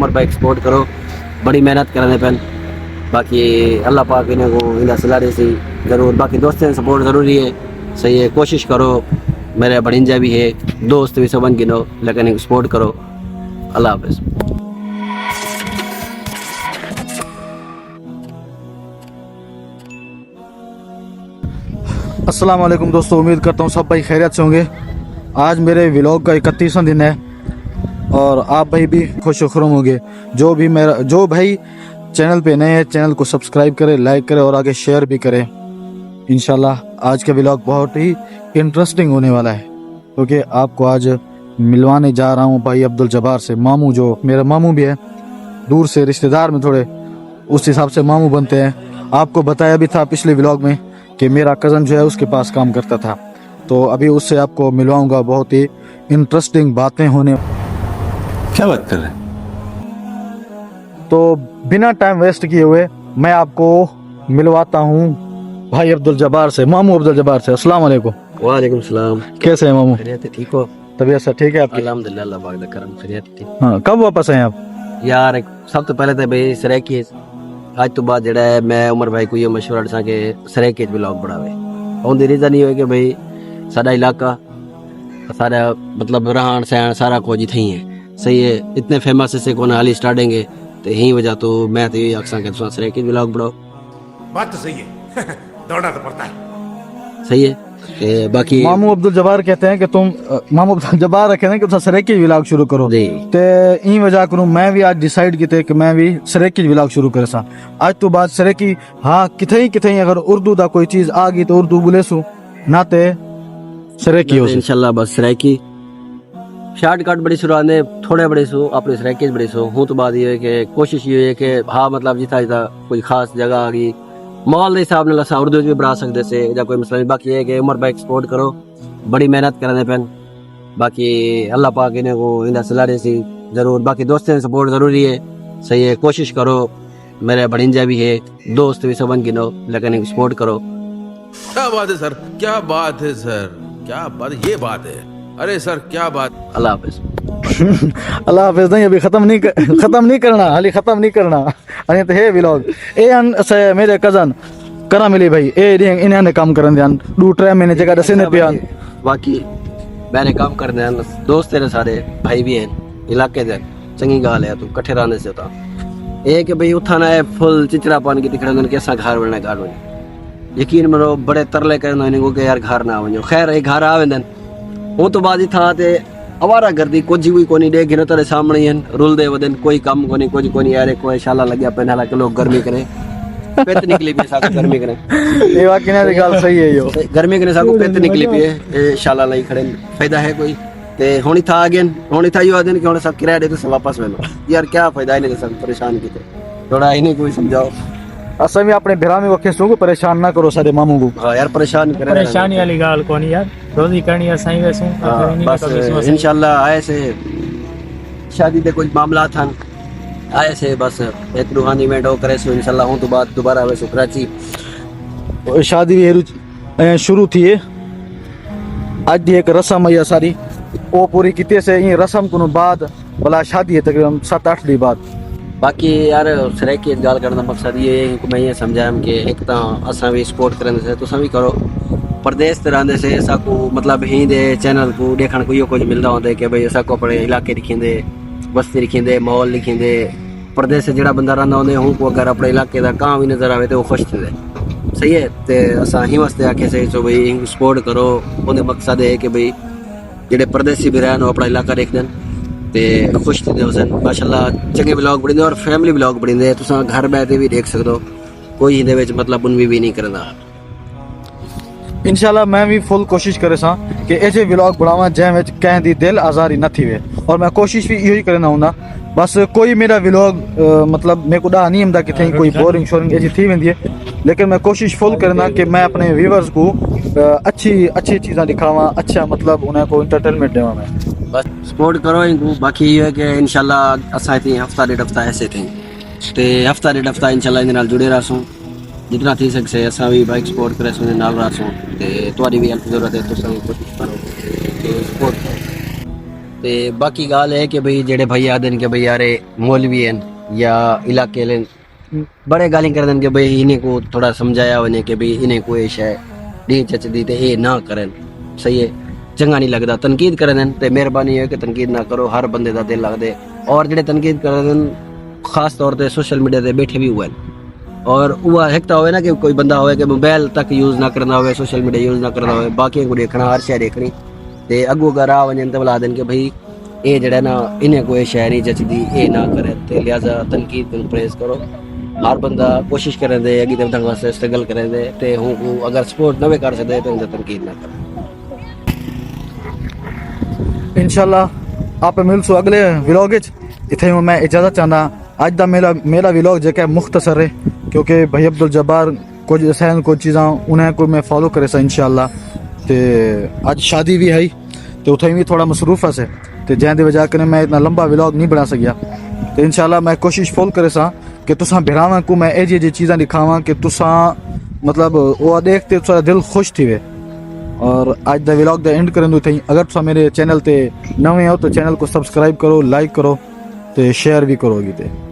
उमर भाई सपोर्ट करो, बड़ी मेहनत करने पैन। बाकी अल्लाह पाक इन्हें को इन्हें सलाह दे सी ज़रूर। बाकी दोस्तों सपोर्ट ज़रूरी है, सही है, कोशिश करो। मेरे भड़िंजा भी है, दोस्त भी सबन गिनो, लेकिन इनको सपोर्ट करो। अल्लाह हाफ़िज़। अस्सलाम वालेकुम दोस्तों, उम्मीद करता हूँ सब भाई खैरियत से होंगे। आज मेरे व्लॉग का 31वां दिन है और आप भाई भी खुश खुरम होंगे। जो भाई चैनल पे नए हैं, चैनल को सब्सक्राइब करें, लाइक करें और आगे शेयर भी करें। इंशाल्लाह आज का व्लॉग बहुत ही इंटरेस्टिंग होने वाला है, क्योंकि आपको आज मिलवाने जा रहा हूँ भाई अब्दुल जब्बार से। मामू, जो मेरा मामू भी है, दूर से रिश्तेदार में थोड़े उस हिसाब से मामू बनते हैं। आपको बताया भी था पिछले व्लॉग में कि मेरा कज़न जो है उसके पास काम करता था, तो अभी उससे आपको मिलवाऊंगा। बहुत ही इंटरेस्टिंग बातें होने। क्या बात कर रहे हैं? तो बिना टाइम वेस्ट किए हुए मैं आपको मिलवाता हूँ भाई अब्दुल जब्बार से, मामू अब्दुल जब्बार से। अस्सलाम वालेकुम। वालेकुम सलाम। कैसे हैं मामू? खैरियत है, ठीक हो? तबीयत सब ठीक है आपकी? अल्हम्दुलिल्लाह, अल्लाह पाक दा करम, खैरियत ठीक। हाँ, कब वापस आए आप? यार सब तो पहले तो भाई सरेकी आज तो बाद जड़ा है मैं उमर भाई को ये मशवरा दसा कि सरेकी व्लॉग बनावे। उनकी रीज़न ये है कि भाई साडा इलाका सारा मतलब रहन सहन सारा कुछ ही थी है, सही है। इतने फेमस से कौन हाली स्टार्टिंग है, तो यही वजह तो मैं तो ये अक्सर के तुम सरेकी व्लॉग बनाओ। बात तो सही है। दौड़ना तो पड़ता है। सही है। बाकी मामू अब्दुल जब्बार कहते हैं कि तुम मामू अब्दुल जब्बार कहते हैं कि तुम सरेकी व्लॉग शुरू करो। जी। ते ई वजह करूं मैं भी आज डिसाइड किते कि मैं भी सरेकी व्लॉग शुरू करे सा। आज तो बात सरेकी, हाँ किथे अगर उर्दू दा कोई चीज आ गई तो उर्दू बोले सु, नाते सरेकी हो इंशाल्लाह बस सरेकी शॉर्टकट बड़ी सुराने थोड़े बड़े सो अपने सरेकी बड़े सो हूँ। तो बात ये है कि कोशिश ये है कि हाँ मतलब जितना जितना कोई खास जगह आ गई माहौल के हिसाब नाल असां उर्दू भी बना सकते से या कोई मसला नहीं। बाकी ये है कि उमर भाई सपोर्ट करो, बड़ी मेहनत करने पैन। बाकी अल्लाह पाक इन्हें को इन्हें सलाह दे सी ज़रूर। बाकी दोस्तों सपोर्ट ज़रूरी है, सही है, कोशिश करो। मेरे भड़िंजा भी है, दोस्त भी सबन गिनो, लेकिन इनको सपोर्ट करो। क्या बात है सर, क्या बात है सर, क्या बात, ये बात है। अरे सर क्या बात। अल्लाह हाफिज़। अल्लाह हाफिज। नहीं, अभी खत्म नहीं करना, हाली खत्म नहीं करना। अरे तो है व्लॉग ए से मेरे कजन करा मिली भाई ए इन्हें काम करन दियान 2-3 महीने जगह दसे ने पियान। बाकी मैंने काम करने हैं दोस्त तेरे सारे भाई भी हैं इलाके दे, चंगी गाल है तू कट्ठे रहने से होता ये कि भाई उठाना है फुल चिचड़ा पान की दिखने के ऐसा घर बनना घर बने। यकीन मरो बड़े तरले करना इनको कि यार घर ना वञो। खैर एक घर आवे दिन वो तो बाजी था ते अवारा गर्दी कुछ भी कोनी दे गिनो तेरे सामने ही रुल दे वदन कोई काम कोनी कुछ कोनी। यार कोई शाला लगे पे नाला के लोग गर्मी करे पेट निकली भी साको गर्मी करे। ये वाकई ना गल सही है यो, गर्मी करे साको पेट निकली भी है शाला लाई खड़े फायदा है कोई ते होनी था अगेन होनी था यो दिन कि होने सब किराया दे तो वापस ले लो। यार क्या फायदा है नहीं सब परेशान कीते थोड़ा ही नहीं कोई समझाओ। असा भी अपने भिरा में वखे सो को परेशान ना करो सारे मामू को। हां यार परेशान करे परेशानी वाली गाल कोनी यार, रोजी करनी है सही वैसे। बस इंशाल्लाह आए से शादी दे कुछ मामला था आए से बस एक रूहानी इवेंट हो करे सो इंशाल्लाह हूं तो बात दोबारा आवे सो कराची शादी भी शुरू थी है। आज दी एक रस्म है सारी वो पूरी किते से ये रस्म को बाद भला शादी है तकरीबन 7-8 दिन बाद। बाकी यार सरेकी गाल करने का मकसद ये है कि मैं ये समझाया कि एक तो असा भी सपोर्ट करने से तुम भी करो। प्रदेश ते रहने से ऐसा को मतलब ही दे चैनल को देखने को यो कुछ मिलता होता है कि भाई ऐसा को अपने इलाके दिखेंदे बस्ती दिखेंदे माहौल दिखेंदे। प्रदेश से जड़ा बंदा रहा होंगे हूँ को अगर अपने इलाके का काम भी नजर आए तो वो खुश थे। सही है तो असा ही वास्ते आखे से जो भाई सपोर्ट करो। उन्हें मकसद है कि भाई जेडे परदेसी भी रहन अपना इलाका देख देन ते खुश थे उसन। माशाल्लाह चंगे ब्लॉग बने और फैमिली ब्लॉग बने तुम घर बैठे भी देख सकते हो, कोई इहदे विच मतलब उनवी भी नहीं करना। इंशाल्लाह मैं भी फुल कोशिश करे सा कि ऐसे व्लॉग बनावा जै विच कहीं दी दिल आजारी न थी वे और मैं कोशिश भी यही करना हूं। बस कोई मेरा व्लॉग मतलब मेरे को डा नहीं हमदा कि कोई बोरिंग शोरिंग ऐसी थी वेंदी है, लेकिन मैं कोशिश फुल करना कि मैं अपने व्यूअर्स को अच्छी चीज़ें दिखावा, अच्छा मतलब उन्हें को एंटरटेनमेंट देवा। मैं बस सपोर्ट करो इनको। बाकी ये है कि इंशाल्लाह असा थी हफ्ता डेढ़ हफ्ता ऐसे थे ते हफ्ता डेढ़ हफ्ता इंशाल्लाह इन नाल जुड़े रहसूं जितना थी सके असा भी बाइक सपोर्ट करे सुने नाल रहसूं ते तुम्हारी भी हेल्प जरूरत है तो सब कोशिश करो कि सपोर्ट करो। ते बाकी गाल है कि भाई जेड़े भाई आदन के भाई यारे मौलवी हैं या इलाके लेन बड़े गाली कर देन कि भाई इन्हें को थोड़ा समझाया वने कि भाई इन्हें कोई शय डी चचदी ते ये ना करन सही है चंगा नहीं लगता तनकीद कर देन ते मेहरबानी है कि तनकीद ना करो हर बंदे दा दिल लगदे और जेड़े तनकीद कर देन खास तौर पे सोशल मीडिया ते बैठे भी हुए और वो एक तो होवे ना कि कोई बंदा होवे कि मोबाइल तक यूज ना करना होवे सोशल मीडिया यूज ना करना होवे बाकी को देखना हर शय देखनी ते अगो अगर आ वजन ते बुला देन कि भाई ये जड़ा ना इन्हें कोई शय नहीं जचदी ये ना करे ते लिहाजा तनकीद को प्रेस करो हर बंदा कोशिश करे दे अगी तक वास्ते स्ट्रगल करे दे ते हूं अगर सपोर्ट ना कर सकदे तो उनसे तनकीद ना करे इंशाल्लाह आप मिलसू अगले व्लॉग इथे मैं इजाजत चाहना आज दा मेरा व्लॉग जो है मुख्तसर है क्योंकि भाई अब्दुल जब्बार कुछ सहन कुछ चीज़ा उन्हें को मैं फॉलो करे सा इंशाल्लाह ते आज शादी भी है तो उथे भी थोड़ा मसरूफ है तो जैसे वजह कर मैं इतना लंबा व्लॉग नहीं बना सकिया तो इंशाल्लाह मैं कोशिश फुल करे सा कि तुसा बिरावा को मैं ये जी चीज़ा दिखावा कि तुसा मतलब वो देखते तुसा दिल खुश थी वे और आज द व्लॉग द एंड करें थी अगर तुसा मेरे चैनल ते नवे हो तो चैनल को सब्सक्राइब करो लाइक करो तो शेयर भी करोगी ते